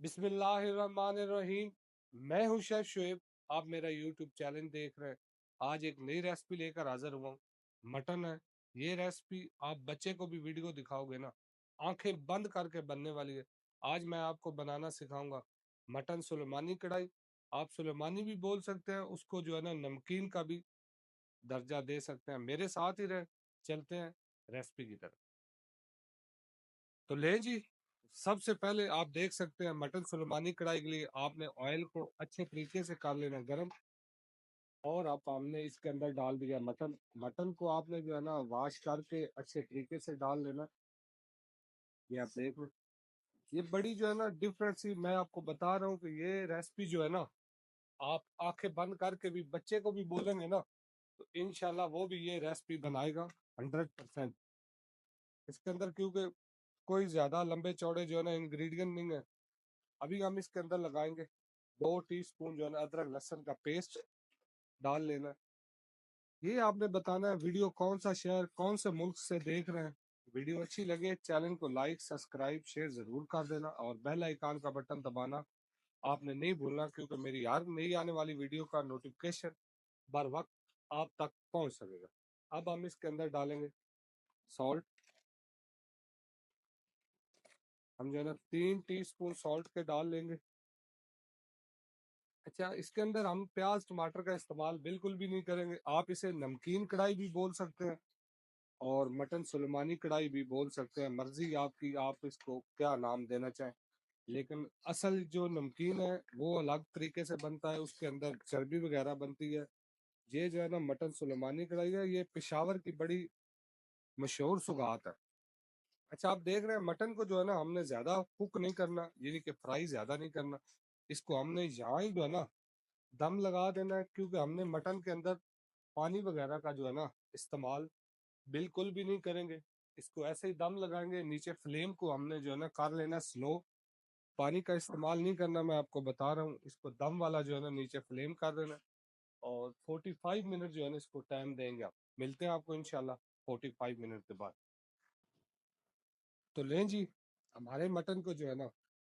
बिस्मिल्लाहिर्रहमानिर्रहीम। मैं हूं शेफ शुएब। आप मेरा यूट्यूब चैनल देख रहे हैं। आज एक नई रेसिपी लेकर हाजिर हुआ हूं। मटन है। ये रेसिपी आप बच्चे को भी वीडियो दिखाओगे ना, आंखें बंद करके बनने वाली है। आज मैं आपको बनाना सिखाऊंगा मटन सुलेमानी कढ़ाई। आप सुलेमानी भी बोल सकते हैं, उसको जो है ना नमकीन का भी दर्जा दे सकते हैं। मेरे साथ ही रहे, चलते हैं रेसिपी की तरफ। तो ले जी, सबसे पहले आप देख सकते हैं मटन सुलेमानी कढ़ाई के लिए आपने ऑयल को अच्छे तरीके से कर लेना गर्म, और आप हमने इसके अंदर डाल दिया मटन। मटन को आपने जो है ना वॉश करके अच्छे तरीके से डाल लेना। ये आप देख लो, ये बड़ी जो है ना डिफरेंट सी मैं आपको बता रहा हूँ कि ये रेसिपी जो है ना, आप आंखें बंद करके भी बच्चे को भी बोलेंगे ना, तो इंशाल्लाह वो भी ये रेसिपी बनाएगा 100%। इसके अंदर क्योंकि कोई ज्यादा लंबे चौड़े जो है ना इंग्रेडिएंट नहीं है। अभी हम इसके अंदर लगाएंगे 2 टीस्पून जो है ना अदरक लहसुन का पेस्ट डाल लेना। ये आपने बताना है वीडियो कौन सा शहर कौन से मुल्क से देख रहे हैं। वीडियो अच्छी लगे चैनल को लाइक सब्सक्राइब शेयर जरूर कर देना, और बेल आइकन का बटन दबाना आपने नहीं भूलना, क्योंकि मेरी हर नई आने वाली वीडियो का नोटिफिकेशन बर वक्त आप तक पहुंच सकेगा। अब हम इसके अंदर डालेंगे सॉल्ट। हम जो है ना 3 टीस्पून सॉल्ट के डाल लेंगे। अच्छा, इसके अंदर हम प्याज टमाटर का इस्तेमाल बिल्कुल भी नहीं करेंगे। आप इसे नमकीन कढ़ाई भी बोल सकते हैं और मटन सुलेमानी कढ़ाई भी बोल सकते हैं, मर्जी आपकी, आप इसको क्या नाम देना चाहें। लेकिन असल जो नमकीन है वो अलग तरीके से बनता है, उसके अंदर चर्बी वगैरह बनती है। ये जो है ना मटन सुलेमानी कढ़ाई है, ये पेशावर की बड़ी मशहूर सुगात है। अच्छा, आप देख रहे हैं मटन को जो है ना हमने ज्यादा कुक नहीं करना, यानी कि फ्राई ज्यादा नहीं करना। इसको हमने यहाँ ही जो है ना दम लगा देना है, क्योंकि हमने मटन के अंदर पानी वगैरह का जो है ना इस्तेमाल बिल्कुल भी नहीं करेंगे। इसको ऐसे ही दम लगाएंगे। नीचे फ्लेम को हमने जो है ना कर लेना स्लो, पानी का इस्तेमाल नहीं करना। मैं आपको बता रहा हूँ, इसको दम वाला जो है ना नीचे फ्लेम कर देना। और 45 मिनट जो है ना इसको टाइम देंगे। आप मिलते हैं आपको इंशाल्लाह 45 मिनट के बाद। तो लें जी, हमारे मटन को जो है ना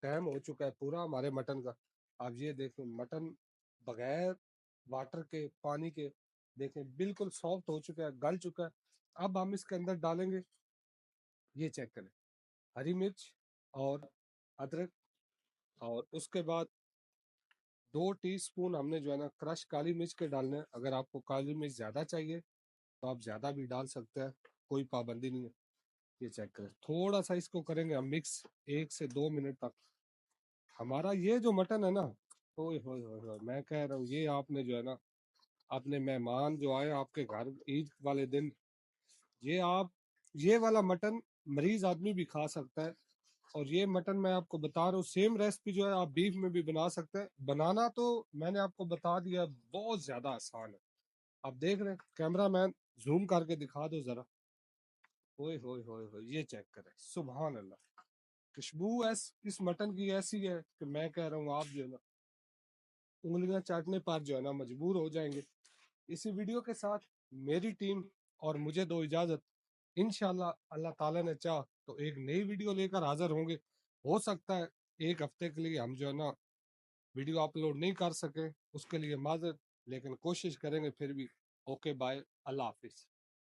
टाइम हो चुका है पूरा हमारे मटन का। आप ये देखें मटन बगैर वाटर के पानी के देखें बिल्कुल सॉफ्ट हो चुका है, गल चुका है। अब हम इसके अंदर डालेंगे, ये चेक करें, हरी मिर्च और अदरक, और उसके बाद 2 टीस्पून हमने जो है ना क्रश काली मिर्च के डालने हैं। अगर आपको काली मिर्च ज़्यादा चाहिए तो आप ज़्यादा भी डाल सकते हैं, कोई पाबंदी नहीं है। ये चेक करें, थोड़ा सा इसको करेंगे हम मिक्स 1 से 2 मिनट तक। हमारा ये जो मटन है ना, ओए होए होए होए, मैं कह रहा हूँ ये आपने जो है ना अपने मेहमान जो आए आपके घर ईद वाले दिन, ये आप ये वाला मटन मरीज आदमी भी खा सकता है। और ये मटन मैं आपको बता रहा हूँ सेम रेसिपी जो है आप बीफ में भी बना सकते हैं। बनाना तो मैंने आपको बता दिया, बहुत ज्यादा आसान है। आप देख रहे हैं, कैमरा मैन जूम करके दिखा दो जरा। ओए होए होए होए, ये चेक करें, सुभान अल्लाह। खुशबू इस मटन की ऐसी है कि मैं कह रहा हूँ आप जो है ना उंगलियां चाटने पर जो है ना मजबूर हो जाएंगे। इसी वीडियो के साथ मेरी टीम और मुझे दो इजाजत। इंशाल्लाह अल्लाह ताला ने चाह तो एक नई वीडियो लेकर हाजिर होंगे। हो सकता है एक हफ्ते के लिए हम जो है ना वीडियो अपलोड नहीं कर सके, उसके लिए माजर, लेकिन कोशिश करेंगे फिर भी। ओके बाय, अल्लाह हाफिज।